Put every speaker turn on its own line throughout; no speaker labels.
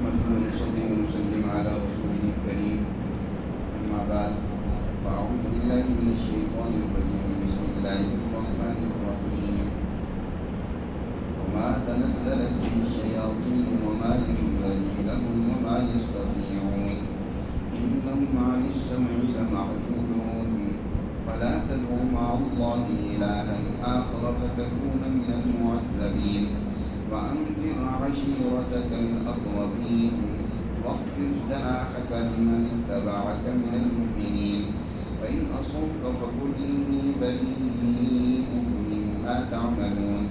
نحمده ونصلي ونسلم على رسوله الكريم أما بعد فأعوذ بالله من الشيطان الرجيم بسم الله الرحمن الرحيم وما تنزلت به الشياطين وما ينبغي لهم وما يستطيعون إنهم عن السمع لمعزولون فلا تدعوا مع الله إلها آخر فتكون من المعذبين وأنذر عشيرتك الأقربين واخفض جناحك لمن اتبعك من المؤمنين فإن أصبت فقل إني بريء مما تعملون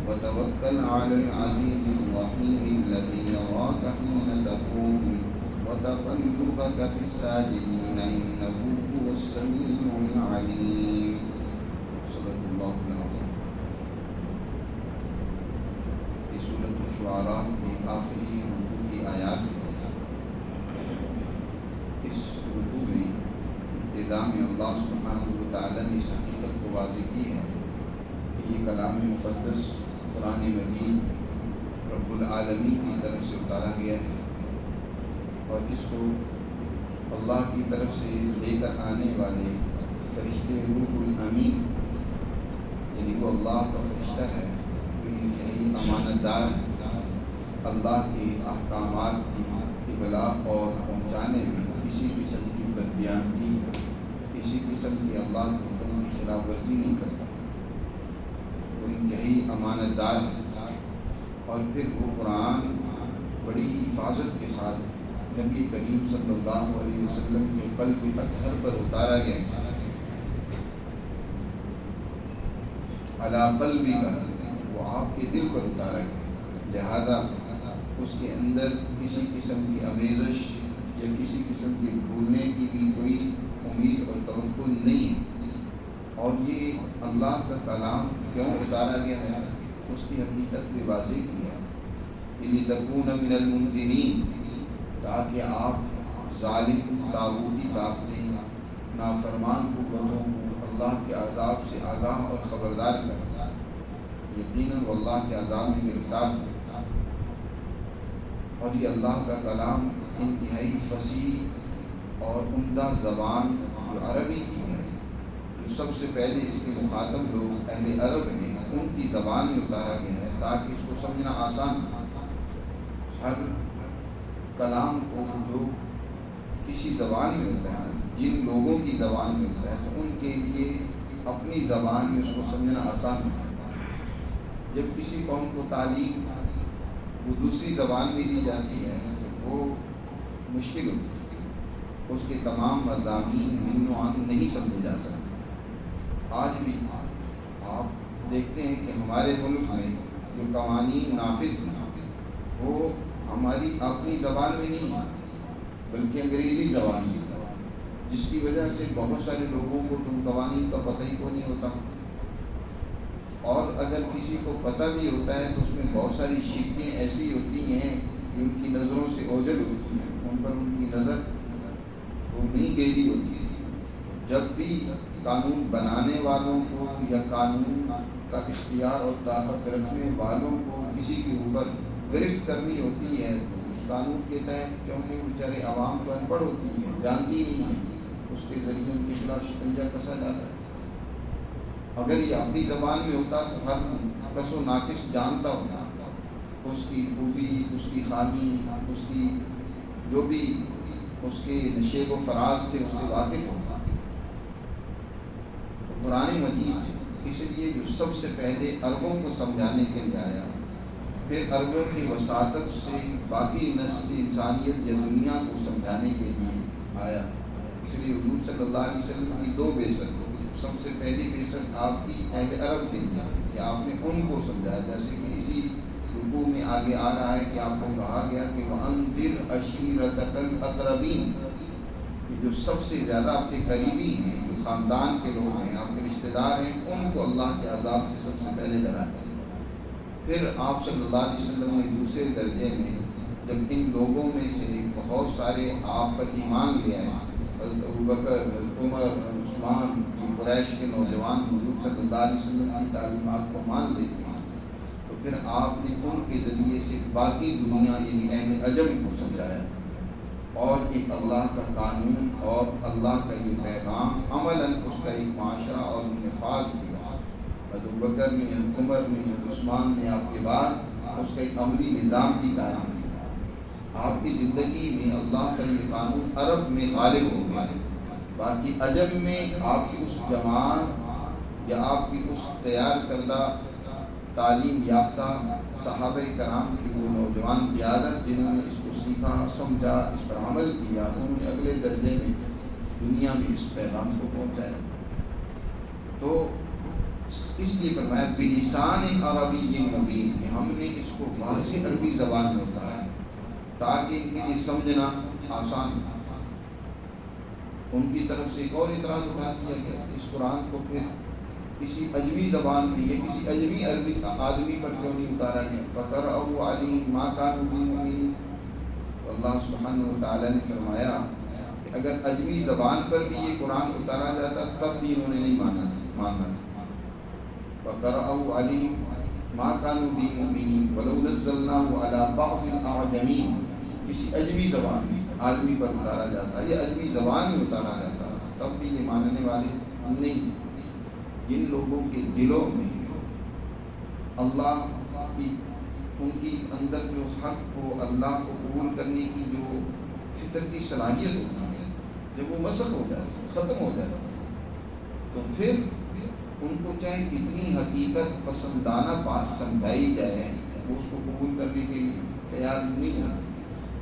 وتوكل على العزيز الرحيم الذي يراك حين تقوم وتقلبك في الساجدين إنه هو السميع العليم صدق الله العظيم. سورۃ الشعراء کی آخری رکوع کی آیات ہے. اس رکوع میں ابتدا میں اللہ سبحانہ وتعالی نے اس حقیقت کو واضح کی ہے کہ یہ کلام مقدس قرآن مجید رب العالمین کی طرف سے اتارا گیا ہے اور اس کو اللہ کی طرف سے لے کر آنے والے فرشتے روح الامین یعنی وہ اللہ کا فرشتہ ہے، انتہائی امانت دار اللہ کے احکامات کی ابلاغ اور پہنچانے میں کسی قسم کی بدبیانتی، کسی قسم کی اللہ کے حکم کی خلاف ورزی نہیں کرتا. وہ انتہائی امانت دار ہے. اور پھر وہ قرآن بڑی حفاظت کے ساتھ نبی کریم صلی اللہ علیہ وسلم کے قلب اطہر پر اتارا گیا. علی قلبک، وہ آپ کے دل پر اتارا گیا، لہذا اس کے اندر کسی قسم کی آمیزش یا کسی قسم کے بھولنے کی بھی کوئی امید اور توقع نہیں ہے. اور یہ اللہ کا کلام کیوں اتارا گیا ہے اس کی حقیقت بھی واضح کی ہے. لِتَكُونَ مِنَ الْمُنذِرِينَ، تاکہ آپ ظالم طاغوتی طاقتیں نافرمان قوتوں کو اللہ کے عذاب سے آگاہ اور خبردار کریں. یقیناً وہ اللہ کے عذاب میں گرفتار ہوں. اور یہ اللہ کا کلام انتہائی فصیح اور عمدہ زبان جو عربی کی ہے، جو سب سے پہلے اس کے مخاطب لوگ اہل عرب ہیں، ان کی زبان میں اتارا گیا ہے تاکہ اس کو سمجھنا آسان ہو. ہر کلام کو جو کسی زبان میں ہوتا ہے، جن لوگوں کی زبان میں ہوتا ہے، تو ان کے لیے اپنی زبان میں اس کو سمجھنا آسان ہوتا ہے. جب کسی قوم کو تعلیم وہ دوسری زبان میں دی جاتی ہے تو وہ مشکل ہوتی ہے، اس کے تمام مضامین من و عن نہیں سمجھے جا سکتے. آج بھی آپ دیکھتے ہیں کہ ہمارے ملک میں جو قوانین نافذ ہیں وہ ہماری اپنی زبان میں نہیں ہے بلکہ انگریزی زبان میں، جس کی وجہ سے بہت سارے لوگوں کو تو قوانین کا پتہ ہی کو نہیں ہوتا. اور اگر کسی کو پتہ بھی ہوتا ہے تو اس میں بہت ساری شکیں ایسی ہوتی ہیں کہ ان کی نظروں سے اوجھل ہوتی ہیں، ان پر ان کی نظر وہ نہیں گہری ہوتی ہے. جب بھی قانون بنانے والوں کو یا قانون کا اختیار اور طاقت رکھنے والوں کو کسی کے اوپر گرفت کرنی ہوتی ہے تو اس قانون کے تحت، کیونکہ بیچارے عوام تو ان پڑھ ہوتی ہے، جانتی نہیں ہے، اس کے ذریعے ان کے خلاف شکنجہ کسا جاتا ہے. اگر یہ اپنی زبان میں ہوتا تو ہر کس و ناقص جانتا ہوتا، اس کی خوبی، اس کی خامی، اس کی جو بھی اس کے نشیب و فراز سے اس سے واقف ہوتا. تو قرآن مجید اس لیے جو سب سے پہلے عربوں کو سمجھانے کے لیے آیا، پھر عربوں کی وساطت سے باقی نسل انسانیت یا دنیا کو سمجھانے کے لیے آیا. اس لیے حضور صلی اللہ علیہ وسلم کی دو بعثت ہوئی. سب سے پہلی بعثت آپ کی اہل عرب کے لیے کہ آپ نے ان کو سمجھایا، جیسے کہ اسی رکوع میں آگے آ رہا ہے کہ آپ کو کہا گیا کہ وَأَنذِرْ عَشِيرَتَكَ الْأَقْرَبِينَ، کہ جو سب سے زیادہ آپ کے قریبی ہیں، جو خاندان کے لوگ ہیں، آپ کے رشتہ دار ہیں، ان کو اللہ کے عذاب سے سب سے پہلے ڈرایا. پھر آپ صلی اللہ علیہ وسلم نے دوسرے درجے میں جب ان لوگوں میں سے بہت سارے آپ پر ایمان لے آئے، حضرت ابوبکر، حضرت عمر، عثمان، قریش کے نوجوان حضور صلی اللہ علیہ وسلم کی تعلیمات کو مان لیتے ہیں، تو پھر آپ نے ان کے ذریعے سے باقی دنیا یعنی اہل عجم کو سمجھایا اور ایک اللہ کا قانون اور اللہ کا یہ پیغام عملاً اس کا ایک معاشرہ اور نفاذ کیا۔ حضرت بکر نے، حضرت عمر نے، حضرت عثمان نے آپ کے بعد اس کا ایک عملی نظام بھی قائم کیا۔ آپ کی زندگی میں اللہ کا یہ قانون عرب میں غالب ہو گیا، باقی عجم میں آپ کی اس جماعت یا آپ کی اس تیار کردہ تعلیم یافتہ صحابہ کرام کی وہ نوجوان قیادت جنہوں نے اس کو سیکھا، سمجھا، اس پر عمل کیا، انہوں نے اگلے درجے میں دنیا میں اس پیغام کو پہنچایا۔ تو اس لیے فرمایا بلسان عربی مبین کہ ہم نے اس کو واضح عربی زبان میں اتارا تاکہ ان کے لیے سمجھنا آسان ہو۔ ان کی طرف سے ایک اور اعتراض اٹھا دیا گیا، اس قرآن کو پھر کسی عجمی زبان میں یا کسی عجمی عربی آدمی پر کیوں نہیں اتارا گیا؟ فَقَرَأَهُ عَلَيْهِمْ مَا كَانُوا بِهِ مُؤْمِنِينَ۔ اللہ سبحانہ وتعالیٰ نے فرمایا کہ اگر عجمی زبان پر بھی یہ قرآن اتارا جاتا تب بھی انہوں نے نہیں ماننا تھا۔ فَقَرَأَهُ عَلَيْهِمْ مَا كَانُوا بِهِ مُؤْمِنِينَ وَلَوْ نَزَّلْنَاهُ عَلَى بَعْضِ الْأَعْجَمِينَ، کسی عجمی زبان آدمی پر اتارا جاتا یا عجمی زبان میں اتارا جاتا تب بھی یہ ماننے والے نہیں۔ جن لوگوں کے دلوں میں اللہ کی، ان کی اندر جو حق کو، اللہ کو قبول کرنے کی جو فطرتی صلاحیت ہوتی ہے، جب وہ مسخ ہو جاتی ہے، ختم ہو جاتی ہے، تو پھر ان کو چاہے کتنی حقیقت پسندانہ بات سمجھائی جائے وہ اس کو قبول کرنے کے لیے تیار نہیں ہوتے۔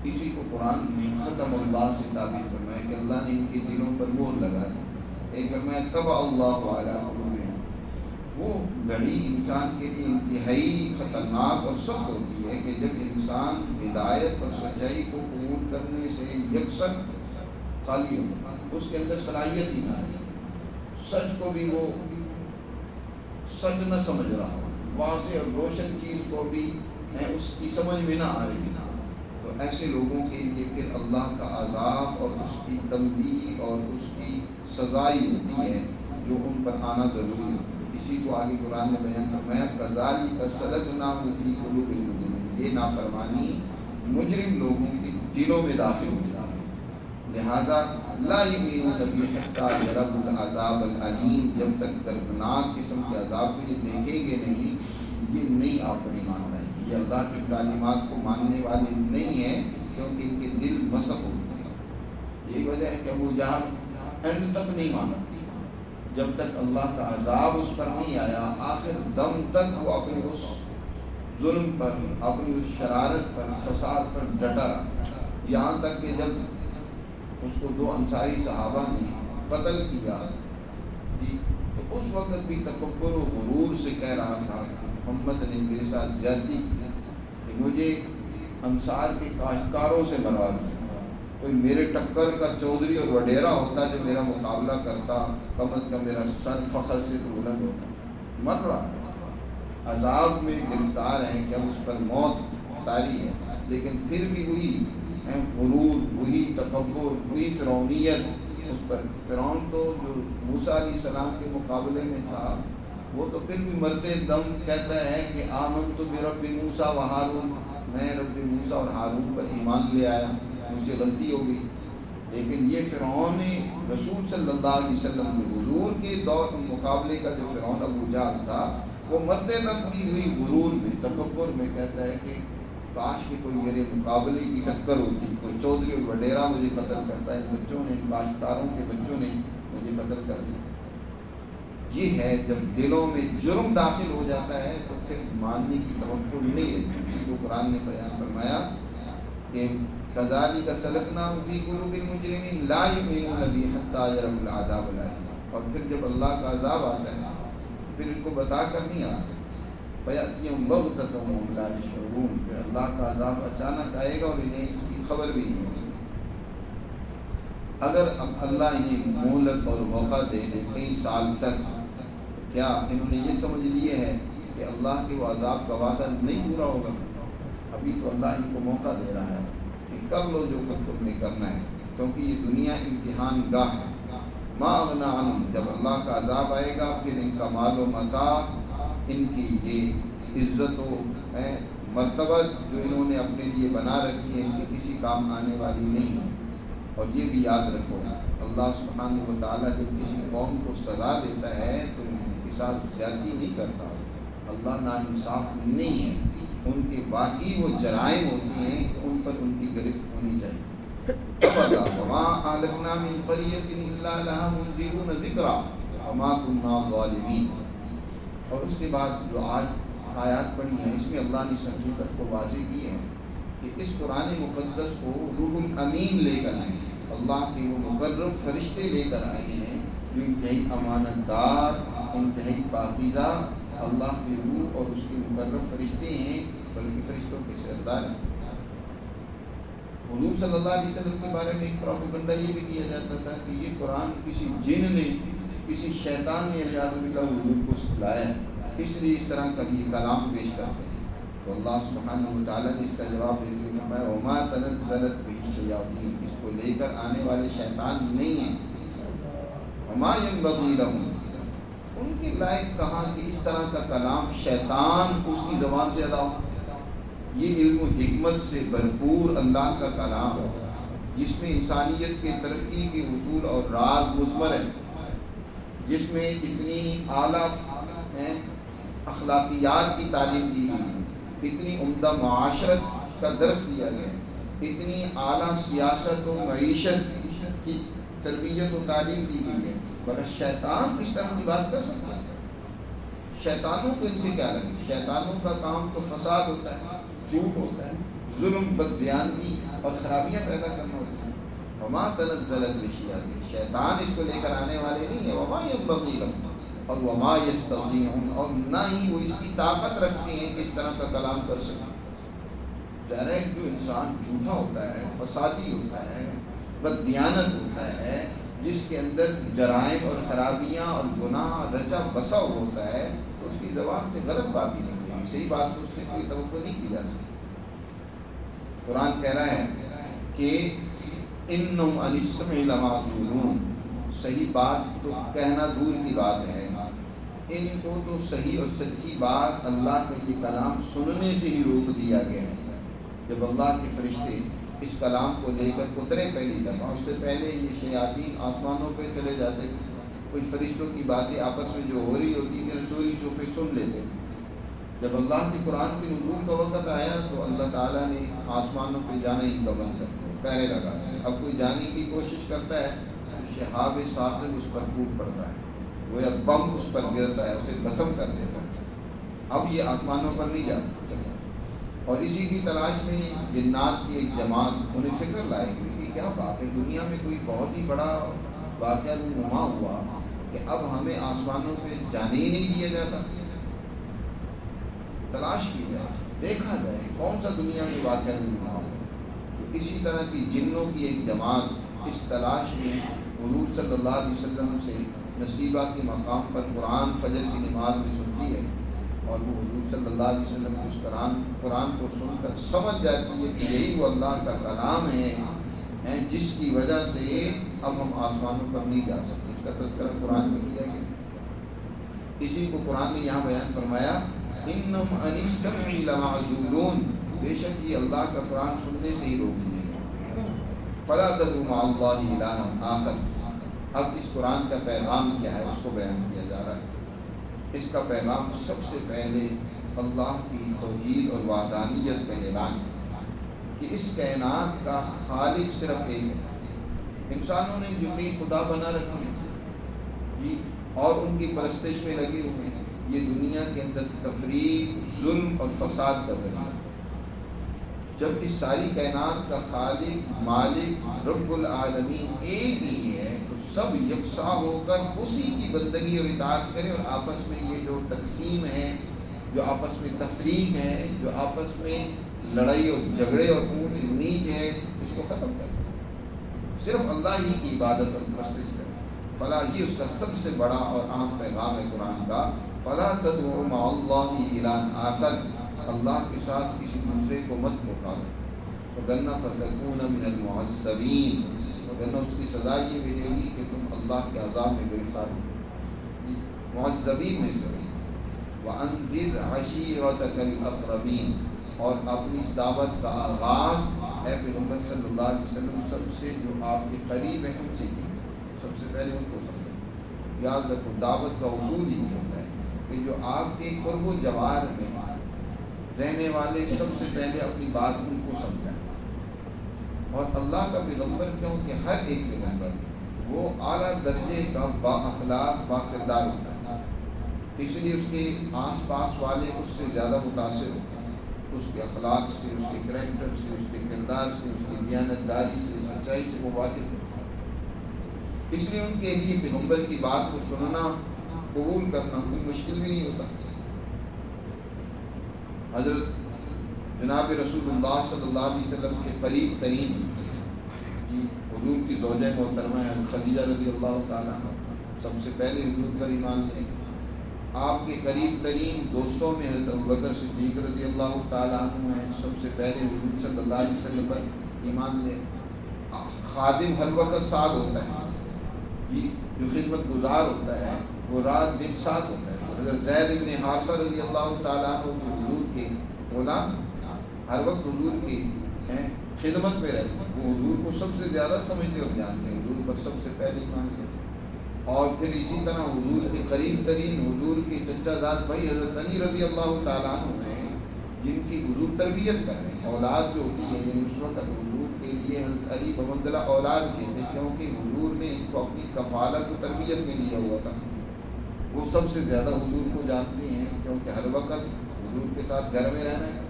کسی کو قرآن میں ختم اللہ سے تعبیر فرمایا کہ اللہ نے ان کے دلوں پر مہر لگا دی۔ ایک فرمایا طبع اللہ علی قلوبہم، وہ گھڑی انسان کے لیے انتہائی خطرناک اور سخت ہوتی ہے کہ جب انسان ہدایت اور سچائی کو قبول کرنے سے یکسر خالی ہو، اس کے اندر صلاحیت ہی نہ ہے، سچ کو بھی وہ سچ نہ سمجھ رہا ہو، واضح اور روشن چیز کو بھی اس کی سمجھ میں نہ آئے، تو ایسے لوگوں کے لیے پھر اللہ کا عذاب اور اس کی تنبیہ اور اس کی سزا ہی ہوتی ہے جو ان پر آنا ضروری ہوتا ہے۔ اسی کو آگے قرآن نے بیان فرمایا کذالک سلکناہ فی قلوب المجرمین، یہ نافرمانی مجرم لوگوں کے دلوں میں داخل ہو جاتی ہے، لہذا لا یؤمنون بہ حتی یروا العذاب العلیم، جب تک دردناک قسم کے عذاب کو یہ دیکھیں گے نہیں یہ نہیں آپ کو ایمان لائیں گے، یہ اللہ کی تعلیمات کو ماننے والے نہیں ہیں کیونکہ ان کے دل مسخ ہو چکے ہیں۔ یہی وجہ ہے کہ ابو جہل اینڈ تک نہیں مانا، جب تک اللہ کا عذاب اس پر نہیں آیا، آخر دم تک وہ اپنے اس ظلم پر، اپنی اس شرارت پر، فساد پر ڈٹا رہا، یہاں تک کہ جب اس کو 2 انصاری صحابہ نے قتل کیا تو اس وقت بھی تکبر و غرور سے کہہ رہا تھا محمد نے میرے ساتھ زیادتی کی کہ مجھے انصار کے کاشتکاروں سے مروا دیا، کوئی میرے ٹکر کا چودھری اور وڈیرا ہوتا جو میرا مقابلہ کرتا، کم از کم میرا سر فخر سے بلند ہوتا۔ مر رہا عذاب میں گرفتار ہیں کہ اب اس پر موت طاری ہے، لیکن پھر بھی وہی غرور، وہی تکبر، وہی فرعونیت اس پر۔ فرعون تو جو موسیٰ علیہ السلام کے مقابلے میں تھا وہ تو پھر بھی مرتے دم کہتا ہے کہ آمنت برب موسیٰ و ہارون، میں رب موسیٰ اور ہارون پر ایمان لے آیا، مجھ سے غلطی ہو گئی۔ لیکن یہ فرعون رسول صلی اللہ علیہ وسلم کے حضور کے دور مقابلے کا جو فرعون ابو جہل تھا وہ مرتے دم کی ہوئی غرور میں، تکبر میں کہتا ہے کہ کاش کہ کوئی میرے مقابلے کی ٹکر ہوتی، کوئی چودھری اور وڈیرا مجھے قتل کرتا ہے، ان بچوں نے، ان کاشتکاروں کے بچوں نے مجھے قتل کر دیا۔ یہ ہے جب دلوں میں جرم داخل ہو جاتا ہے تو پھر ماننے کی توقع نہیں رہتی۔ اسی کو قرآن نے بیان فرمایا کہ کذالک سلکناہ فی قلوب المجرمین لا یؤمنون بہ حتی یروا العذاب العلیم، اور پھر جب اللہ کا عذاب آتا ہے پھر ان کو بتا کر نہیں آتا، فیأتیہم بغتۃ وہم لا یشعرون، پھر اللہ کا عذاب اچانک آئے گا اور انہیں اس کی خبر بھی نہیں ہوگی۔ اگر اللہ انہیں مہلت اور موقع دے دے کئی سال تک، کیا انہوں نے یہ سمجھ لیے ہے کہ اللہ کے وہ عذاب کا وعدہ نہیں پورا ہوگا؟ ابھی تو اللہ ان کو موقع دے رہا ہے کہ کر لو جو کچھ تم نے کرنا ہے، کیونکہ یہ دنیا امتحان گاہ ہے۔ ما اغنی عنہم، جب اللہ کا عذاب آئے گا پھر ان کا مال و متاع، ان کی یہ عزت و مرتبہ جو انہوں نے اپنے لیے بنا رکھی ہے ان کے کسی کام آنے والی نہیں ہے۔ اور یہ بھی یاد رکھو، اللہ سبحانہ و تعالیٰ جب کسی قوم کو سزا دیتا ہے تو ان کے ساتھ زیادتی نہیں کرتا، اللہ ناانصاف نہیں ہے، ان کے باقی وہ جرائم ہوتی ہیں کہ ان پر ان کی گرفت ہونی چاہیے۔ تب وما اهلكنا من قرية الا لها منذرون ذکرا وما كنا ظالمین۔ اور اس کے بعد جو آج آیات پڑھی ہیں اس میں اللہ نے اس حقیقت کو واضح کی ہے کہ اس قرآن مقدس کو روح الامین لے کر آئے ہیں، اللہ کے وہ مقرب فرشتے لے کر آئے ہیں جو انتہائی امانت دار، انتہائی پاکیزہ اللہ کے روح اور اس کے مقرب فرشتے ہیں، بلکہ فرشتوں کے سردار ہیں۔ حضور صلی اللہ علیہ وسلم کے بارے میں ایک پروپیگنڈا یہ بھی کیا جاتا تھا کہ یہ قرآن کسی جن نے، کسی شیطان نے اعجاز باللہ حضور کو سکھلایا ہے، اس لیے اس طرح کا یہ کلام پیش کرتے ہیں۔ تو اللہ سبحانہ و تعالیٰ نے اس کا جواب دیتے ہوئے فرمایا وما تنزلت به الشیاطین، اس کو لے کر آنے والے شیطان نہیں ہیں، وما ينبغي لهم، ان کے لائق کہاں کہ اس طرح کا کلام شیطان اس کی زبان سے ادا ہو۔ یہ علم و حکمت سے بھرپور اللہ کا کلام جس میں انسانیت کے ترقی کے اصول اور راز مضمر ہیں، جس میں اتنی اعلیٰ اخلاقیات کی تعلیم دی گئی ہے، اتنی عمدہ معاشرت کا درس دیا گیا ہے، اتنی اعلیٰ سیاست و معیشت کی تربیت و تعلیم دی گئی ہے، مگر شیطان اس طرح کی بات کر سکتا ہے؟ شیطانوں کو ان سے کیا لگے؟ شیطانوں کا کام تو فساد ہوتا ہے، جھوٹ ہوتا ہے، ظلم، بددیانتی اور خرابیاں پیدا کرنا ہوتا ہے۔ وما تنزلت به الشیاطین، شیطان اس کو لے کر آنے والے نہیں ہیں، وما ينبغي لهم اور وما يستطيعون، اور نہ ہی وہ اس کی طاقت رکھتے ہیں کہ اس طرح کا کلام کر سکیں۔ ڈائریکٹ جو انسان جھوٹا ہوتا ہے، فسادی ہوتا ہے، بددیانت ہوتا ہے، جس کے اندر جرائم اور خرابیاں اور گناہ رچا بسا ہوتا ہے، تو اس کی زبان سے غلط بات ہی نکلے گی، صحیح بات تو اس سے کوئی توقع نہیں کی جا سکتی۔ قرآن کہہ رہا ہے کہ انہم عن السمع لمعزولون، صحیح بات تو کہنا دور کی بات ہے، ان کو تو صحیح اور سچی بات اللہ کا یہ کلام سننے سے ہی روک دیا گیا ہے۔ جب اللہ کے فرشتے اس کلام کو لے کر اترے پہلی دفعہ، اس سے پہلے یہ شیاطین آسمانوں پہ چلے جاتے تھے، کوئی فرشتوں کی باتیں آپس میں جو ہو رہی ہوتی تھی چوری چھپے سن لیتے تھے۔ جب اللہ کے قرآن کے نزول کا وقت آیا تو اللہ تعالیٰ نے آسمانوں پہ جانا ان کا بند کر دیا، پہرے لگا دیا۔ اب کوئی جانے کی کوشش کرتا ہے تو شہاب ثاقب اس پر ٹوٹ پڑتا ہے، وہ یا بم اس پر گرتا ہے، اسے بسم کر دیتا ہے۔ اب یہ آسمانوں پر نہیں جاتا۔ اور اسی کی تلاش میں جنات کی ایک جماعت انہیں فکر لائے گی کہ کیا بات ہے، دنیا میں کوئی بہت ہی بڑا واقعہ نما ہوا کہ اب ہمیں آسمانوں پہ جانے ہی نہیں دیا جاتا۔ تلاش کی جائے، دیکھا جائے کون سا دنیا میں واقعہ نما ہوا۔ تو اسی طرح کی جنوں کی ایک جماعت اس تلاش میں حضور صلی اللہ علیہ وسلم سے نصیبہ کے مقام پر قرآن فجر کی نماز میں سنتی ہے، اور وہ حضور صلی اللہ علیہ وسلم کے اس قرآن کو سن کر سمجھ جاتی ہے کہ یہی وہ اللہ کا کلام ہے جس کی وجہ سے اب ہم آسمانوں پر نہیں جا سکتے۔ اس کا تذکرہ قرآن میں کیا گیا، اسی کو قرآن نے یہاں بیان فرمایا انہم عن السمع لمعزولون، بے شک یہ اللہ کا قرآن سننے سے ہی روک دیے گئے۔ فلا تدعوا مع اللہ الہا آخر، اب اس قرآن کا پیغام کیا ہے اس کو بیان کیا جا رہا ہے۔ اس کا پیغام سب سے پہلے اللہ کی توحید اور وحدانیت کا اعلان ہے کہ اس کائنات کا خالق صرف ایک ہے۔ انسانوں نے جو کئی خدا بنا رکھی ہیں اور ان کی پرستش میں لگے ہوئے ہیں، یہ دنیا کے اندر تفریق، ظلم اور فساد کر رہے ہیں۔ جب اس ساری کائنات کا خالق، مالک، رب العالمین ایک ہی ہے تو سب یکساں ہو کر اسی کی بندگی اور اطاعت کریں، اور آپس میں یہ جو تقسیم ہے، جو آپس میں تفریق ہے، جو آپس میں لڑائی اور جھگڑے اور اونچ نیچ ہے، اس کو ختم کریں، صرف اللہ ہی کی عبادت اور پرستش کریں۔ فلا، یہ اس کا سب سے بڑا اور اہم پیغام ہے قرآن کا، فلا تدعوا مع اللہ الہا آخر، اللہ کے ساتھ کسی دوسرے کو مت پکارو، وگرنہ فتکون من المعذبین، وگرنہ اس کی سزا یہ ملے گی کہ تم اللہ کے عذاب میں گرفتار ہو، معذبین میں سے۔ وَأَنذِرْ عَشِيرَتَكَ الْأَقْرَبِينَ، اور اپنی اس دعوت کا آغاز اے پیغمبر صلی اللہ علیہ وسلم سب سے جو آپ کے قریب ہیں ان سے کی، سب سے پہلے ان کو سمجھیں۔ یاد رکھو دعوت کا اصول ہی ہوتا ہے کہ جو آپ کے قرب و جوار میں رہنے والے سب سے پہلے اپنی بات ان کو سمجھائیں۔ اور اللہ کا پیغمبر کیوں کہ ہر ایک پیغمبر وہ اعلیٰ درجے کا با اخلاق با کردار ہوتا ہے، اس لیے اس کے آس پاس والے اس سے زیادہ متاثر ہوتے ہیں، اس کے اخلاق سے، اس کے کریکٹر سے، اس کے کردار سے، اس کی دیانتداری سے، سچائی سے وہ واقف ہوتا ہے۔ اس لیے ان کے لیے پیغمبر کی بات کو سننا، قبول کرنا کوئی مشکل بھی نہیں ہوتا۔ حضرت جناب رسول اللہ صلی اللہ علیہ وسلم کے قریب ترین جی حضور کی زوجہ محترمہ ہے خدیجہ رضی اللہ تعالیٰ عنہ، سب سے پہلے حضور پر ایمان لے۔ آپ کے قریب ترین دوستوں میں حضرت ابوبکر صدیق رضی اللہ تعالیٰ عنہ ہیں، سب سے پہلے حضور صلی اللہ علیہ وسلم پر ایمان لے۔ خادم ہر وقت ساتھ ہوتا ہے، جی جو خدمت گزار ہوتا ہے وہ رات دن ساتھ ہوتا ہے۔ حضرت زید بن حارثہ رضی اللہ تعالیٰ عنہ جو حضور کے غلام ہر وقت حضور کی خدمت میں رہتے ہیں، وہ حضور کو سب سے زیادہ سمجھتے اور جانتے ہیں، حضور پر سب سے پہلے ایمان لے۔ اور پھر اسی طرح حضور کے قریب ترین حضور کے چچا زاد بھائی حضرت علی رضی اللہ تعالیٰ عنہ ہیں، جن کی حضور تربیت کر رہے ہیں۔ اولاد جو ہوتی ہے یعنی اس وقت حضور کے لیے حضرت علی بمنزلہ اولاد کے تھے، کیونکہ حضور نے ان کو اپنی کفالت و تربیت میں لیا ہوا تھا۔ وہ سب سے زیادہ حضور کو جانتے ہیں کیونکہ ہر وقت حضور کے ساتھ گھر میں رہنا ہے۔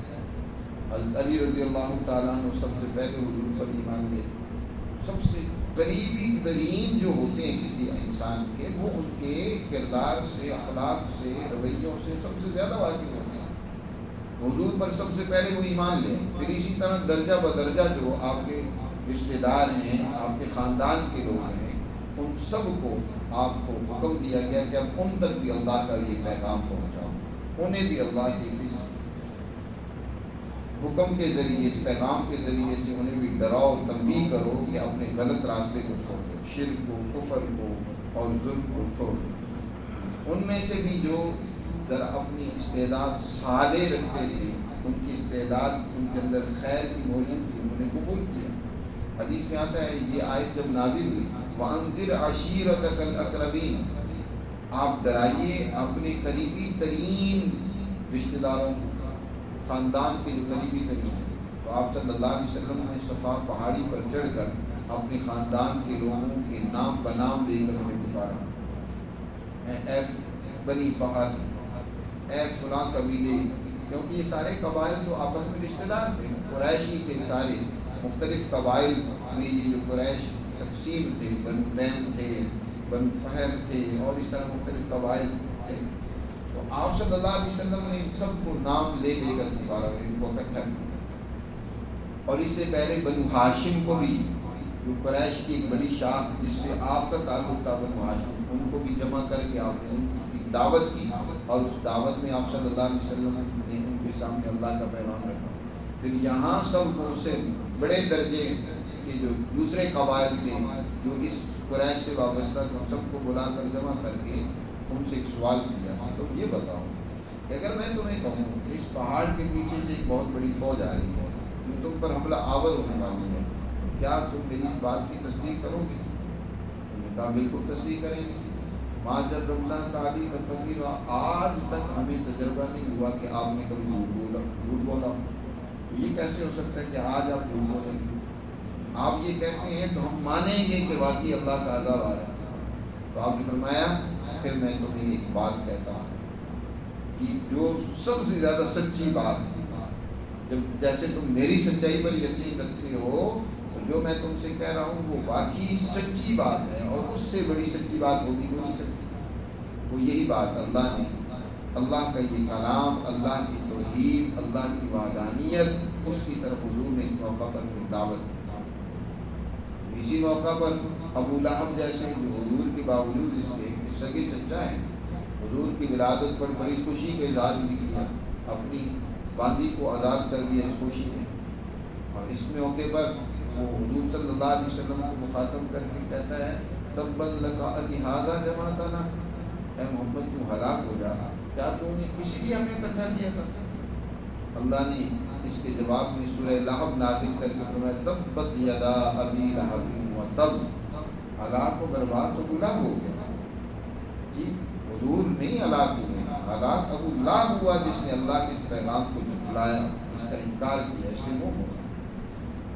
حضرت علی رضی اللہ تعالیٰ عنہ سب سے پہلے حضور پر ایمان لے۔ سب سے قریبی ترین جو ہوتے ہیں کسی انسان کے، وہ ان کے کردار سے، اخلاق سے، رویوں سے سب سے زیادہ واقف ہوتے ہیں۔ حضور پر سب سے پہلے وہ ایمان لیں۔ پھر اسی طرح درجہ بدرجہ جو آپ کے رشتہ دار ہیں، آپ کے خاندان کے لوگ ہیں، ان سب کو آپ کو حکم دیا گیا کہ اب ان تک بھی اللہ کا یہ پیغام پہنچاؤ، انہیں بھی اللہ کے اس حکم کے ذریعے، اس پیغام کے ذریعے سے انہیں بھی ڈراؤ، تنبیہ کرو کہ اپنے غلط راستے کو چھوڑ دو، شرک کو، کفر کو اور ظلم کو چھوڑ دو۔ ان میں سے بھی جو ذرا اپنی استعداد صالح رکھتے تھے، ان کی استعداد ان کے اندر خیر کی موجود تھی، انہیں قبول کیا۔ حدیث میں آتا ہے یہ آیت جب نازل ہوئی وَأَنذِرْ عَشِيرَتَكَ الْأَقْرَبِينَ، آپ ڈرائیے اپنے قریبی ترین رشتہ داروں کو، خاندان کے جو قریبی ترین ہیں۔ تو آپ صلی اللہ علیہ وسلم نے صفا پہاڑی پر چڑھ کر اپنے خاندان کے لوگوں کے نام بنام لے کر انہیں پکارا، اے بنی فہد، اے فلاں قبیلے، کیونکہ یہ سارے قبائل تو آپس میں رشتہ دار تھے، قریشی تھے سارے، مختلف قبائل میں یہ جو قریش تقسیم تھے، بنو تیم تھے، بنو فہر تھے اور اس طرح مختلف قبائل تھے۔ تو آپ صلی اللہ علیہ وسلم نے ان سب کو نام لے لے کر پکارا، ان کو اکٹھا کیا۔ اور اس سے پہلے بنو ہاشم کو بھی، جو قریش کی ایک بڑی شاخ جس سے آپ کا تعلق تھا، بنو ہاشم، ان کو بھی جمع کر کے آپ نے ان کی دعوت کی، اور اس دعوت میں آپ صلی اللہ علیہ وسلم نے ان کے سامنے اللہ کا پیغام رکھا۔ پھر یہاں سب کو سے بڑے درجے کے جو دوسرے قبائل تھے جو اس قریش سے وابستہ تھے، ہم سب کو بلا کر جمع کر کے ان سے ایک سوال کیا، تم یہ بتاؤ کہ اگر میں تمہیں کہوں کہ اس پہاڑ کے پیچھے سے ایک بہت بڑی فوج آ رہی ہے جو تم پر حملہ آور ہونے والی ہے، تو کیا تم میری اس بات کی تصدیق کرو گے؟ تم نے کہا بالکل تصدیق کریں گے۔ ماجد اللہ تعالی فصیل، آج تک ہمیں تجربہ نہیں ہوا کہ آپ نے کبھی جھوٹ بولا، یہ کیسے ہو سکتا ہے کہ آج آپ جھوٹ بولیں گے؟ آپ یہ کہتے ہیں تو ہم مانیں گے کہ واقعی اللہ کا عذاب آیا۔ تو آپ نے فرمایا پھر میں تمہیں ایک بات کہتا ہوں کہ جو سب سے زیادہ سچی بات ہے، جب جیسے تم میری سچائی پر یقین رکھتے ہو تو جو میں تم سے کہہ رہا ہوں وہ واقعی سچی بات ہے، اور اس سے بڑی سچی بات ہوگی ہو نہیں سکتی۔ وہ یہی بات اللہ نے، اللہ کا یہ کلام، اللہ کی توحید، اللہ کی وحدانیت، اس کی طرف حضور نے اس موقع پر دعوت دی۔ اسی موقع پر ابو لہب جیسے جو حضور کے باوجود اس کے سگے چچا ہیں، حضور کی ولادت پر بڑی خوشی کا اظہار بھی کیا، اپنی باندی کو آزاد کر دیا اس خوشی میں، اور اس موقع پر وہ حضور صلی اللہ علیہ وسلم کو مخاطب کر کے کہتا ہے تبا لک لہذا جمعتنا، اے محمد تو ہلاک ہو جا، کیا تو نے اسی لیے ہمیں اکٹھا کیا تھا؟ اللہ نے اس کے جواب میں سورہ لہب نازل کر کے فرمایا تبت یدا ابی لہب و تب، ہلاک و برباد تو گناہ ہو گیا جی، حضور نہیں ہلاک ہوئے، ہلاک ابو لہب ہوا جس نے اللہ کے اس پیغام کو جھٹلایا، اس کا انکار کیا، اس سے وہ ہوگا۔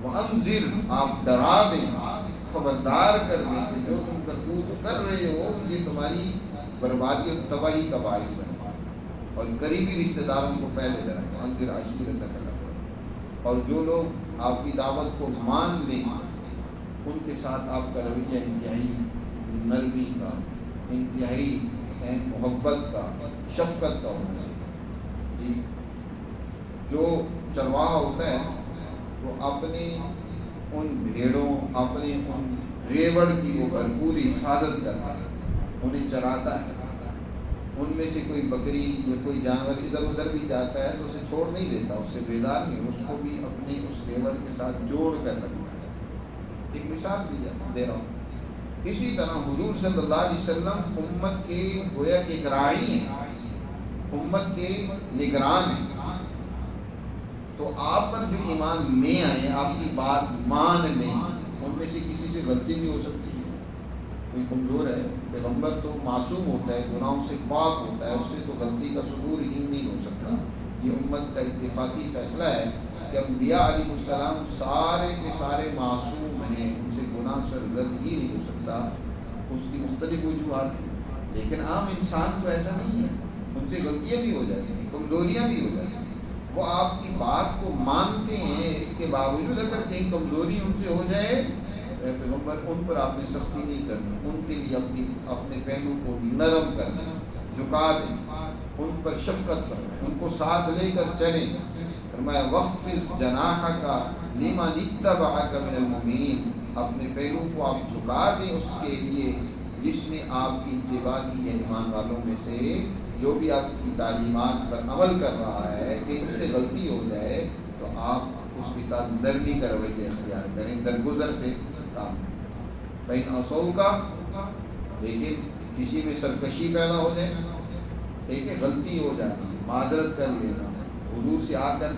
وَأَنذِرْ، آپ ڈرا دیں، خبردار کر دیں کہ جو تم کرتوت کر رہے ہو یہ تمہاری بربادی اور تباہی کا باعث بنے، اور قریبی رشتہ داروں کو پہلے ڈرائیں، انذر عشیرتک الاقربین، اور جو لوگ آپ کی دعوت کو مان لیں ان کے ساتھ آپ کا رویہ انتہائی نرمی کا، انتہائی محبت کا، شفقت کا ہونا چاہیے جی۔ جو چرواہا ہوتا ہے وہ اپنے ان بھیڑوں، اپنے ان ریوڑ کی وہ بھرپور حفاظت کرتا ہے، انہیں چراتا ہے، ان میں سے کوئی بکری یا کوئی جانور ادھر ادھر بھی جاتا ہے تو اسے چھوڑ نہیں دیتا، اس سے بیزار نہیں، اس کو بھی اپنے اس ریوڑ کے ساتھ جوڑ کر رکھتا ہے۔ ایک مثال دے رہا ہوں، اسی طرح حضور صلی اللہ علیہ وسلم امت کے گویا کے راعی ہیں، امت کے نگران ہیں، تو آپ پر جو ایمان لے آئے، آپ کی بات مان لیں، ان میں سے کسی سے غلطی بھی ہو سکتی ہے، کوئی کمزور ہے، پیغمبر تو معصوم ہوتا ہے، گناہوں سے پاک ہوتا ہے، اس سے تو غلطی کا صدور ہی نہیں ہو سکتا۔ یہ امت کا اتفاقی فیصلہ ہے کہ انبیاء علیہ السلام سارے کے سارے معصوم ہیں، ان سے گناہ سرزد ہی نہیں ہو سکتا، اس کی مختلف وجوہات ہیں، لیکن عام انسان تو ایسا نہیں ہے، ان سے غلطیاں بھی ہو جاتی ہیں، کمزوریاں بھی ہو جاتی ہیں، وہ آپ کی بات کو مانتے ہیں، اس کے باوجود اگر کہیں کمزوری ان سے ہو جائے پیغمبر ان پر آپ نے سختی نہیں کرنی، ان کے لیے اپنے پہلو کو نرم کرنا، جھکا دیں، ان پر شفقت فرمائیں، ان کو ساتھ لے کر چلیں۔ فرمایا وَخْفِضْ جَنَاحَكَ لِمَنِ اتَّبَعَكَ مِنَ الْمُؤْمِنِينَ، اپنے پہلو کو آپ جھکا دیں اس کے لیے جس نے آپ کی اتباع کی ہے ایمان والوں میں سے، جو بھی آپ کی تعلیمات پر عمل کر رہا ہے، کہ اس سے غلطی ہو جائے تو آپ اس کے ساتھ نرمی کا رویہ اختیار کریں، درگزر سے کام۔ فَإِنْ عَصَوْكَ، لیکن کسی میں سرکشی پیدا ہو جائے، ٹھیک ہے، غلطی ہو جاتی ہے، معذرت کر لینا، حضور سے آ کر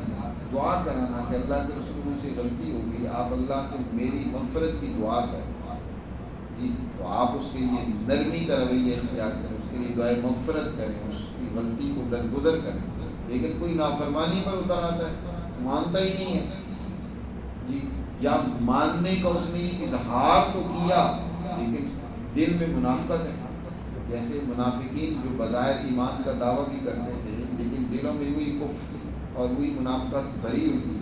دعا کرانا کہ اللہ کے رسول سے غلطی ہو گئی، آپ اللہ سے میری مغفرت کی دعا کریں جی، تو آپ اس کے لیے نرمی کا رویہ اختیار کریں، اس کے لیے دعائے مغفرت کریں، اس کی غلطی کو درگزر کریں۔ لیکن کوئی نافرمانی پر اتر آتا ہے، مانتا ہی نہیں ہے جی، یا ماننے کا اس نے اظہار تو کیا لیکن دل میں منافقت ہے، جیسے منافقین جو بظاہر ایمان کا دعویٰ بھی کرتے تھے لیکن دلوں میں وہی کفر اور وہی منافقت بھری ہوئی تھی،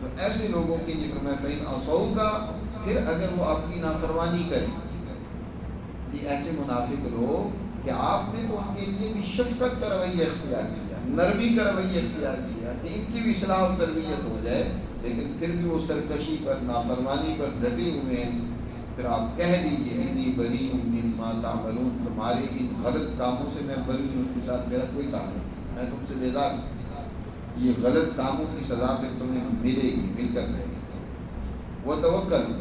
تو ایسے لوگوں کے لیے فرمایا فَإِنْ عَصَوْكَ، پھر اگر وہ آپ کی نافرمانی کریں جی، ایسے منافق لوگ کہ آپ نے تو ان کے لیے بھی شفقت کا رویہ اختیار کیا، نرمی کا رویہ اختیار کیا کہ ان کی بھی اصلاح و تربیت ہو جائے، لیکن پھر بھی وہ سرکشی پر، نافرمانی پر ڈٹے ہوئے ہیں، پھر آپ کہہ دیجئے انی بریء مما تعملون، تمہارے ان غلط کاموں سے میں بری ہوں، ان کے ساتھ میرا کوئی تعلق نہیں، میں تم سے بیزار ہوں، یہ غلط کاموں کی سزا پھر تمہیں ملے گی، مل کر رہے گی۔ وتوکل،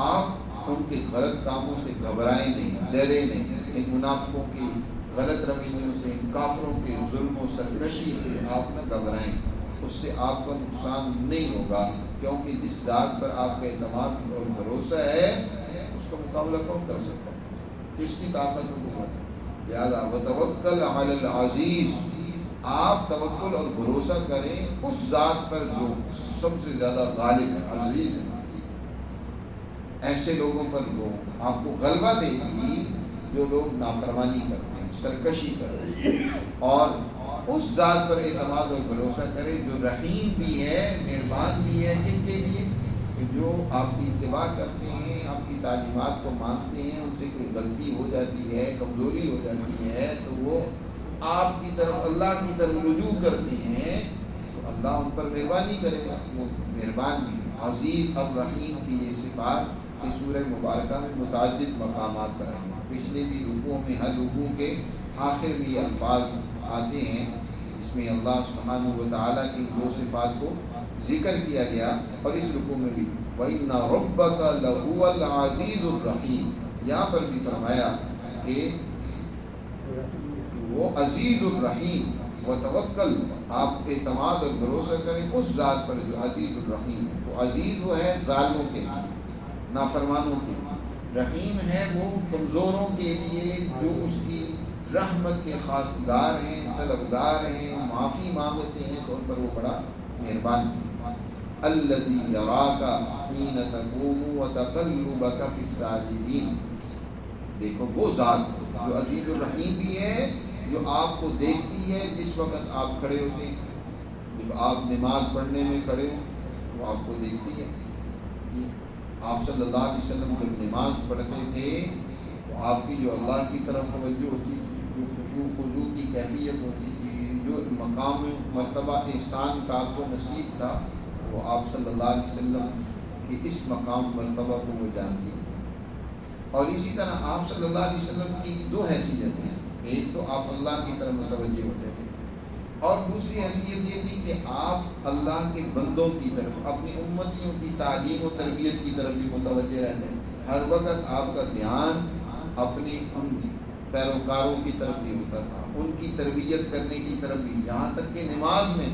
آپ ان کے غلط کاموں سے گھبرائیں نہیں، ڈرے نہیں، ان منافقوں کی غلط رویوں سے، ان کافروں کے ظلم و سرکشی سے آپ نہ گھبرائیں، اس سے آپ کا نقصان نہیں ہوگا، کیونکہ جس ذات پر آپ کا اعتماد اور بھروسہ ہے اس کا مقابلہ کون کر سکتا ہے، کس کی طاقت و قوت ہے؟ لہٰذا وتوکل علی العزیز، آپ توکل اور بھروسہ کریں اس ذات پر جو سب سے زیادہ غالب ہے، عزیز ہے، ایسے لوگوں پر وہ آپ کو غلبہ دے گی جو لوگ نافرمانی کرتے ہیں، سرکشی کرتے ہیں، اور اس ذات پر اعتماد اور بھروسہ کرے جو رحیم بھی ہے، مہربان بھی ہے، جن کے لیے کہ جو آپ کی اتباع کرتے ہیں، آپ کی تعلیمات کو مانتے ہیں، ان سے کوئی غلطی ہو جاتی ہے، کمزوری ہو جاتی ہے تو وہ آپ کی طرف، اللہ کی طرف رجوع کرتے ہیں، تو اللہ ان پر مہربانی کرے گا، وہ مہربان بھی ہے۔ عزیز اور رحیم کی یہ صفات اس سورہ مبارکہ میں متعدد مقامات پر ہیں، پچھلے بھی رکوعوں میں ہر رکوع کے آخر میں یہ الفاظ آتے ہیں جس میں اللہ سبحانہ و تعالیٰ کی دو صفات کو ذکر کیا گیا، اور اس رکوع میں بھی وَإِنَّ رَبَّكَ لَهُوَ الْعَزِيزُ الرَّحِيمُ، یہاں پر بھی فرمایا کہ وہ عزیز الرحیم و توکل، آپ اعتماد اور بھروسہ کریں اس ذات پر جو عزیز الرحیم ہے۔ تو عزیز وہ ہے ظالموں کے لیے، نافرمانوں کے لیے، رحیم ہے وہ کمزوروں کے لیے جو اس کی رحمت کے خواستگار ہیں، طلبگار ہیں، معافی مانگتے ہیں، تو ان پر وہ بڑا مہربان ہے۔ الذی یراک حین تقوم وتقلبک فی الساجدین، دیکھو وہ ذات جو عزیز الرحیم بھی ہے، جو آپ کو دیکھتی ہے جس وقت آپ کھڑے ہوتے ہیں، جب آپ نماز پڑھنے میں کھڑے ہو وہ آپ کو دیکھتی ہے۔ آپ صلی اللہ علیہ وسلم جب نماز پڑھتے تھے تو آپ کی جو اللہ کی طرف توجہ ہوتی تھی، جو خشوع خضوع کی کیفیت ہوتی تھی، جو مقام مرتبہ احسان کا آپ کو نصیب تھا، وہ آپ صلی اللہ علیہ وسلم کے اس مقام مرتبہ کو وہ جانتی ہے۔ اور اسی طرح آپ صلی اللہ علیہ وسلم کی دو حیثیتیں ہیں، ایک تو آپ اللہ کی طرف متوجہ ہوتے تھے، اور دوسری حیثیت یہ تھی کہ آپ اللہ کے بندوں کی طرف، اپنی امتیوں کی تعلیم و تربیت کی طرف بھی متوجہ رہتے ہیں۔ ہر وقت آپ کا دھیان اپنے ان پیروکاروں کی طرف بھی ہوتا تھا، ان کی تربیت کرنے کی طرف بھی، یہاں تک کہ نماز میں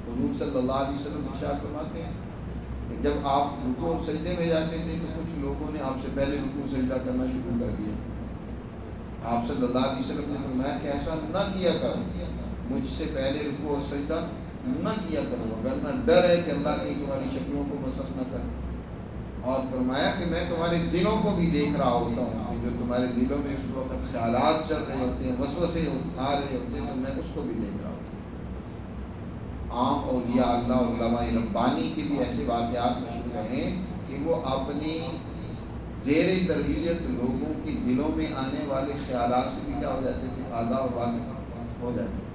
حضور صلی اللہ علیہ وسلم ارشاد فرماتے ہیں کہ جب آپ رکوع اور سجدے میں جاتے تھے تو کچھ لوگوں نے آپ سے پہلے رکوع سجدہ کرنا شروع کر دیا۔ آپ صلی اللہ علیہ وسلم نے فرمایا کہ ایسا نہ کیا کرو، مجھ سے پہلے رکوع اور سجدہ نہ کیا کرو، اگر نہ ڈر ہے کہ اللہ کی تمہاری شکلوں کو مسخ نہ کرے۔ اور فرمایا کہ میں تمہارے دلوں کو بھی دیکھ رہا ہوتا ہوں، کہ جو تمہارے دلوں میں اس وقت خیالات چل رہے ہوتے ہیں، وسوسے آ رہے ہوتے ہیں، تو میں اس کو بھی دیکھ رہا ہوں۔ عام اولیاء اللہ اور علماء ربانی کے بھی ایسے واقعات مشہور ہیں کہ وہ اپنی زیر تربیت لوگوں کے دلوں میں آنے والے خیالات سے بھی کیا ہو جاتے تھے، آگاہ اور واقف ہو جاتے تھے۔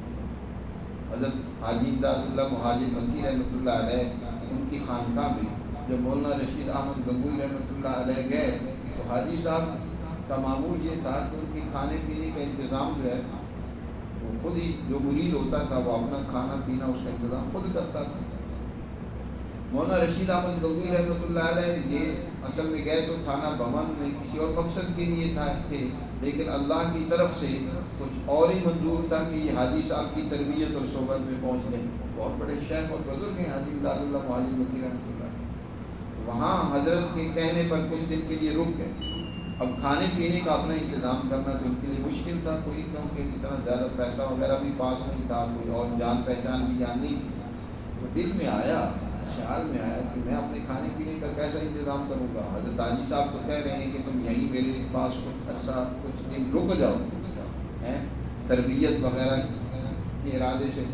حضرت حاجی امداد اللہ مہاجر مکی رحمۃ اللہ علیہ، ان کی خانقاہ میں جب مولانا رشید احمد گنگوئی رحمۃ اللہ علیہ گئے تو حاجی صاحب کا معمول یہ تھا کہ ان کے کھانے پینے کا انتظام جو ہے وہ خود ہی، جو مرید ہوتا تھا وہ اپنا کھانا پینا اس کا انتظام خود کرتا تھا۔ مولانا رشید احمد گنگوئی رحمۃ اللہ علیہ یہ اصل میں گئے تو تھانہ بھون میں کسی اور مقصد کے لیے تھے، لیکن اللہ کی طرف سے کچھ اور ہی منظور تھا کہ یہ حاجی صاحب کی تربیت اور صحبت میں پہنچ گئے۔ بہت بڑے شیخ اور بزرگ ہیں حاجی امداد اللہ مہاجر مکی رحمۃ اللہ، وہاں حضرت کے کہنے پر کچھ دن کے لیے رک گئے۔ اب کھانے پینے کا اپنا انتظام کرنا تو ان کے لیے مشکل تھا، کوئی کیونکہ اتنا زیادہ پیسہ وغیرہ بھی پاس نہیں تھا، کوئی اور جان پہچان بھی یہاں نہیں تھی۔ تو دل میں آیا، خیال میں آیا کہ میں اپنے کھانے پینے کا کیسا انتظام کروں گا۔ حضرت حاجی صاحب تو کہہ رہے ہیں کہ تم یہیں میرے پاس کچھ عرصہ کچھ دن رک جاؤ، تربیت وغیرہ کے ارادے سے۔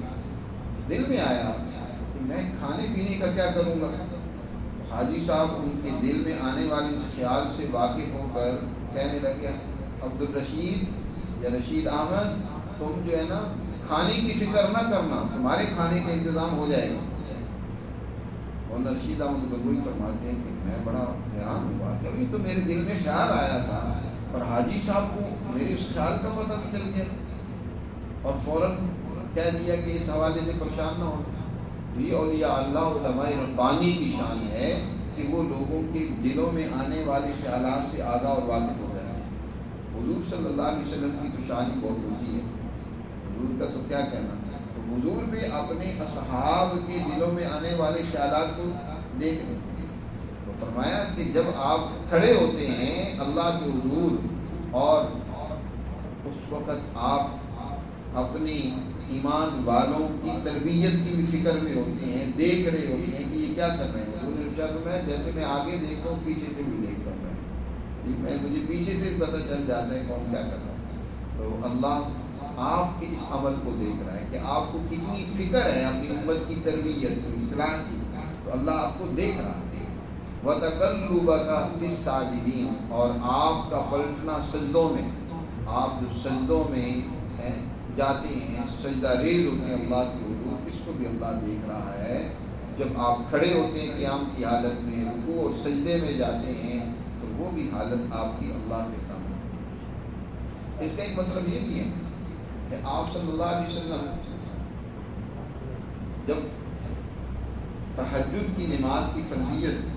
دل میں آیا کہ میں کھانے پینے کا کیا کروں گا۔ حاجی صاحب ان کے دل میں آنے والے اس خیال سے واقف ہو کر کہنے لگے، عبد الرشید یا رشید احمد، تم جو ہے نا کھانے کی فکر نہ کرنا، تمہارے کھانے کا انتظام ہو جائے گا۔ اور رشید احمد گنگوئی فرماتے ہیں کہ میں بڑا حیران ہوا کہ ابھی تو میرے دل میں خیال آیا تھا اور حاجی صاحب کو میرے اس خیال کا پتہ بھی چل گیا اور فوراً کہہ دیا کہ اس حوالے سے پریشان نہ ہو۔ یہ اولیاء اللہ علماء ربانی کی شان ہے کہ وہ لوگوں کے دلوں میں آنے والے خیالات سے آگاہ اور واقف ہو جاتے ہیں۔ حضور صلی اللہ علیہ وسلم کی تو شان ہی بہت اونچی ہے، حضور کا تو کیا کہنا۔ تو حضور بھی اپنے اصحاب کے دلوں میں آنے والے خیالات کو دیکھ لیتے ہیں۔ تو فرمایا کہ جب آپ کھڑے ہوتے ہیں اللہ کے حضور اور اس وقت آپ اپنی ایمان والوں کی تربیت کی بھی فکر میں ہوتے ہیں، دیکھ رہے ہوتے ہیں کہ یہ کیا کر رہے ہیں۔ حضور نے ارشاد فرمایا جیسے میں آگے دیکھتا ہوں پیچھے سے بھی دیکھتا ہوں، میں مجھے پیچھے سے پتہ چل جاتا ہے کون کیا کر رہا ہے۔ تو اللہ آپ کے اس عمل کو دیکھ رہا ہے کہ آپ کو کتنی فکر ہے اپنی امت کی تربیت کی، اصلاح کی، تو اللہ آپ کو دیکھ رہا ہے۔ وَتَقَلُّبَكَ فِي السَّاجِدِينَ، اور آپ کا پلٹنا سجدوں میں، آپ جو سجدوں میں جاتے ہیں، سجدہ ریز ہوتے ہیں اللہ کے حضور، اس کو بھی اللہ دیکھ رہا ہے۔ جب آپ کھڑے ہوتے ہیں قیام کی حالت میں، رکوع اور سجدے میں جاتے ہیں، تو وہ بھی حالت آپ کی اللہ کے سامنے۔ اس کا ایک مطلب یہ بھی ہے کہ آپ صلی اللہ علیہ وسلم جب تہجد کی نماز کی فرضیت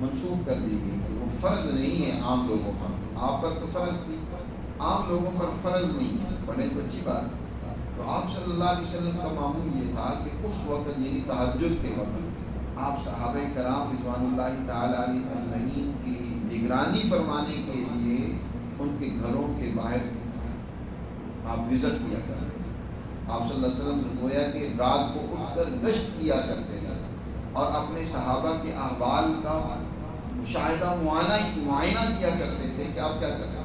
منسوخ کر دی گئی کہ وہ فرض نہیں ہے عام لوگوں پر، آپ پر تو فرض تھی، عام لوگوں پر فرض نہیں ہے، پڑھیں تو اچھی بات. تو آپ صلی اللہ علیہ وسلم کا معمول یہ تھا کہ اس وقت یعنی تہجد کے وقت آپ صحابہ کرام رضوان اللہ تعالی علیہم اجمعین کی نگرانی فرمانے کے لیے ان کے گھروں کے باہر آپ وزٹ کیا کرتے تھے. آپ صلی اللہ علیہ وسلم گویا کہ رات کو اٹھ کر گشت کیا کرتے تھے اور اپنے صحابہ کے احوال کا مشاہدہ معائنہ کیا کرتے تھے کہ آپ کیا کر رہے ہیں.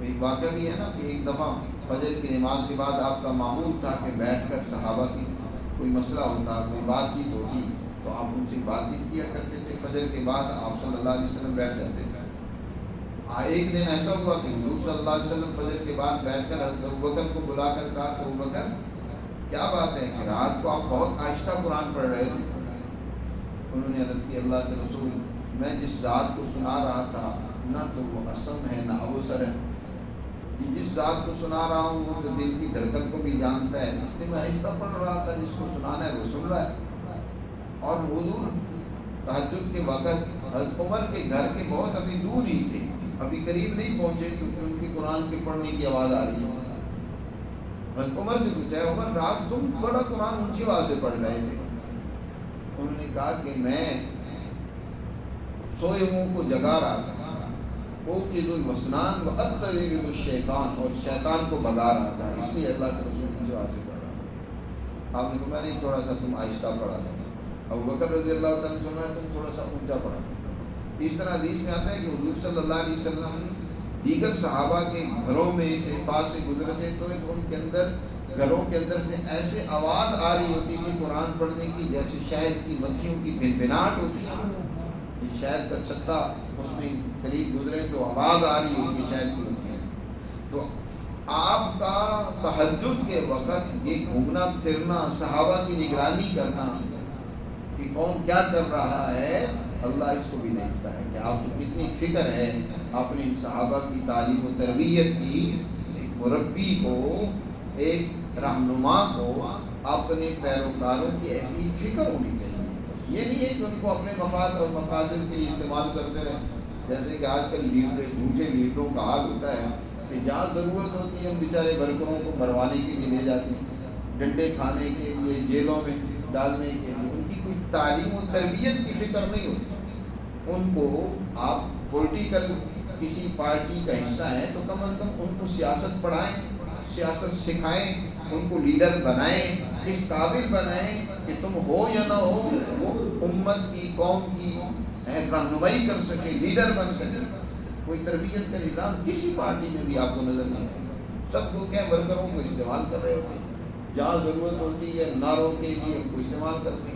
ایک واقعہ بھی ہے نا کہ ایک دفعہ فجر کی نماز کے بعد آپ کا معمول تھا کہ بیٹھ کر صحابہ کی کوئی مسئلہ ہوتا، کوئی بات چیت ہوتی تو آپ ان سے بات چیت کیا کرتے تھے. فجر کے بعد آپ صلی اللہ علیہ وسلم بیٹھ جاتے تھے. ایک دن ایسا ہوا کہ حضور صلی اللہ علیہ وسلم فجر کے بعد بیٹھ کر حضرت ابوبکر کو بلا کر کہا کہ ابوبکر کیا بات ہے کہ رات کو آپ بہت آہستہ قرآن پڑھ رہے تھے. انہوں نے عرض کی اللہ کے رسول میں جس ذات کو سنا رہا تھا نہ تو وہ اسم ہے نہ ابصر ہے. جس ذات کو سنا رہا ہوں وہ تو دل کی دھڑکن کو بھی جانتا ہے، اس لیے میں آہستہ پڑھ رہا تھا. جس کو سنانا ہے وہ سن رہا ہے. اور حضور تہجد کے وقت حضرت عمر کے گھر کے بہت ابھی دور ہی تھے، ابھی قریب نہیں پہنچے کیونکہ ان کی قرآن کے پڑھنے کی آواز آ رہی ہے. حضرت عمر سے پوچھا ہے عمر رات تم بڑا قرآن اونچی آواز سے پڑھ رہے تھے. انہوں نے کہا کہ میں سوئے ہوں کو جگا رہا تھا، اوقظ الوسنان واضطرب الشیطان، اور شیطان کو بگا رہا تھا، اس لیے اللہ کے رسول اونچی آواز سے پڑھ رہا تھا. آپ نے کہا نہیں تھوڑا سا تم آہستہ پڑھا تھا. ابوبکر رضی اللہ تعالیٰ عنہ سنا تم تھوڑا سا اونچا پڑھا. اس طرح حدیث میں آتا ہے کہ حضور صلی اللہ علیہ وسلم دیگر صحابہ کے گھروں میں سے پاس سے گزرتے تو ان کے اندر گھروں کے اندر سے ایسے آواز آ رہی ہوتی تھی قرآن پڑھنے کی جیسے شہد کی مکھیوں کی بھنبھناہٹ ہوتی ہے. یہ شہد کا چھتا اس میں قریب گزرے تو آواز آ رہی ہوتی ہے شہد کی مکھیاں. تو آپ کا تہجد کے وقت یہ گھومنا پھرنا، صحابہ کی نگرانی کرنا کہ کون کیا کر رہا ہے، اللہ اس کو بھی دیکھتا ہے کہ آپ کو کتنی فکر ہے اپنے صحابہ کی تعلیم و تربیت کی. ایک مربی کو، ایک رہنما کو اپنے پیروکاروں کی ایسی فکر ہونی چاہیے. یہ نہیں ہے کہ ان کو اپنے مفاد اور مقاصد کے لیے استعمال کرتے رہیں. جیسے کہ آج کل جھوٹے لیڈروں کا حال ہوتا ہے کہ جہاں ضرورت ہوتی ہے ان بیچارے ورکروں کو مروانے کے لیے لے جاتے ہیں، ڈنڈے کھانے کے لیے، جیلوں میں ڈالنے کے لیے. ان کی کوئی تعلیم و تربیت کی فکر نہیں ہوتی. ان کو آپ پولیٹیکل کسی پارٹی کا حصہ ہیں تو کم از کم ان کو سیاست پڑھائیں، سیاست سکھائیں، ان کو لیڈر بنائیں، اس قابل بنائیں کہ تم ہو یا نہ ہو وہ امت کی، قوم کی رہنمائی کر سکے، لیڈر بن سکے. کوئی تربیت کا نظام کسی پارٹی میں بھی آپ کو نظر نہیں آئے گا. سب کو کیا ورکروں کو استعمال کر رہے ہوتے ہیں، جہاں ضرورت ہوتی ہے نعروں کے لیے ان کو استعمال کرتے ہیں.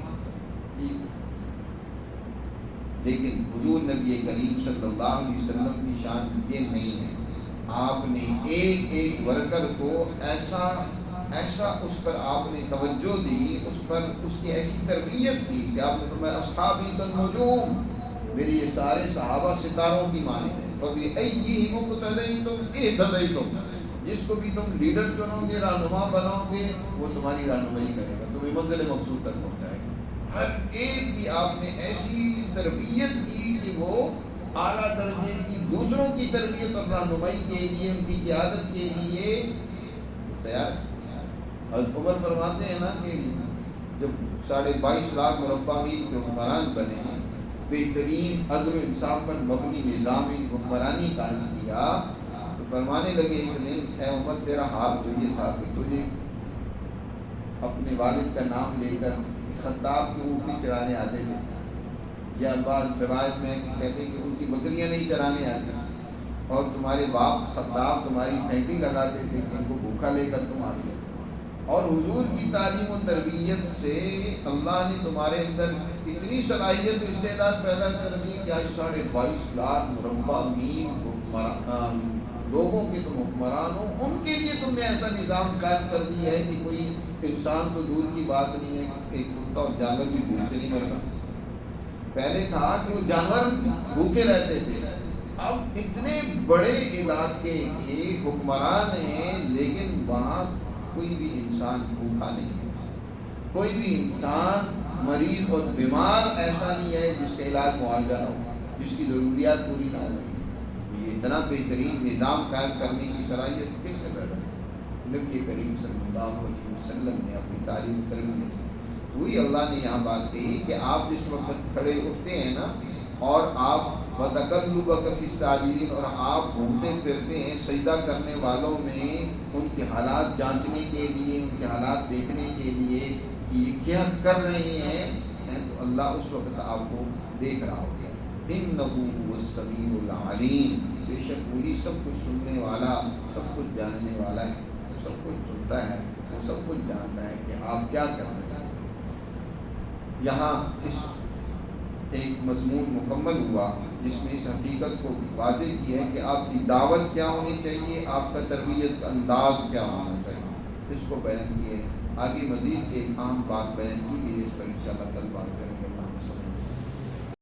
لیکن حضور نبی کریم صلی اللہ علیہ وسلم کی شان یہ نہیں ہے. آپ نے ایک ایک ورکر کو ایسا اس پر آپ نے توجہ دی، اس پر اس کی ایسی تربیت کی کہ آپ نے فرمایا اصحابی کالنجوم، میرے یہ سارے صحابہ ستاروں کی مانند ہیں. فبأیہم اقتدیتم اہتدیتم، جس کو بھی تم لیڈر چنو گے، رہنما بناؤ گے، وہ تمہاری رہنمائی کرے گا، تمہیں منزل مقصود تک پہنچائے گا. ہر ایک کی آپ نے ایسی تربیت کی کہ وہ اعلیٰ درجے کی دوسروں کی تربیت اور رہنمائی کے لیے، ان کی قیادت کے لیے تیار. حضرت عمر فرماتے ہیں نا کہ جب 22.5 لاکھ مربع میل کے حکمران بنے، بہترین عدل و انصاف پر مبنی نظام حکمرانی قائم کیا، تو فرمانے لگے ایک دن اے عمر تیرا حال تو یہ تھا کہ تجھے اپنے والد کا نام لے کر خطاب کی اونٹنی چرانے آتے تھے، یا بعض روایت میں کہتے ہیں کہ ان کی بکریاں نہیں چرانے آتی، اور تمہارے باپ خطاب تمہاری پھینٹی لگاتے تھے کہ ان کو بھوکا لے کر تم آتے. اور حضور کی تعلیم و تربیت سے اللہ نے تمہارے اندر اتنی صلاحیت و استعداد پیدا کر دی کہ آج 22.5 لاکھ مربع میل لوگوں کے تم حکمران ہو. ان کے لیے تم نے ایسا نظام قائم کر دیا ہے کہ کوئی انسان تو دور کی بات نہیں ہے، ایک کتا اور جانور بھی بھوک سے نہیں مرتا. پہلے تھا کہ وہ جانور بھوکے رہتے تھے، اب اتنے بڑے علاقے کے حکمران ہیں لیکن وہاں کوئی بھی انسان بھوکا نہیں ہے. کوئی بھی انسان مریض اور بیمار ایسا نہیں ہے جس کا علاج معالجہ نہ ہو، جس کی ضروریات پوری نہ ہو. یہ اتنا بہترین نظام قائم کرنے کی صلاحیت کس نے پیدا کی؟ نبی کریم صلی اللہ علیہ وسلم نے اپنی تعلیم و تربیت سے. تو وہی اللہ نے یہاں بات کہی کہ آپ جس وقت کھڑے اٹھتے ہیں نا اور آپ وَتَقَلُّبَكَ فِي السَّاجِدِينَ اور آپ گھومتے پھرتے ہیں سجدہ کرنے والوں میں ان کے حالات جانچنے کے لیے، ان کے حالات دیکھنے کے لیے کہ یہ کیا کر رہے ہیں، تو اللہ اس وقت آپ کو دیکھ رہا ہوگا. إِنَّهُ هُوَ السَّمِيعُ الْعَلِيمُ بے شک وہی سب کچھ سننے والا، سب کچھ جاننے والا ہے. وہ سب کچھ سنتا ہے، وہ سب کچھ جانتا ہے کہ آپ کیا کر رہے ہیں. یہاں اس ایک مضمون مکمل ہوا جس میں اس حقیقت کو واضح کیا ہے کہ آپ کی دعوت کیا ہونی چاہیے، آپ کا تربیت کا انداز کیا ہونا چاہیے، اس کو بیان کیے. آگے مزید ایک اہم بات بیان کی گئی، اس پر انشاءاللہ کل بات کریں.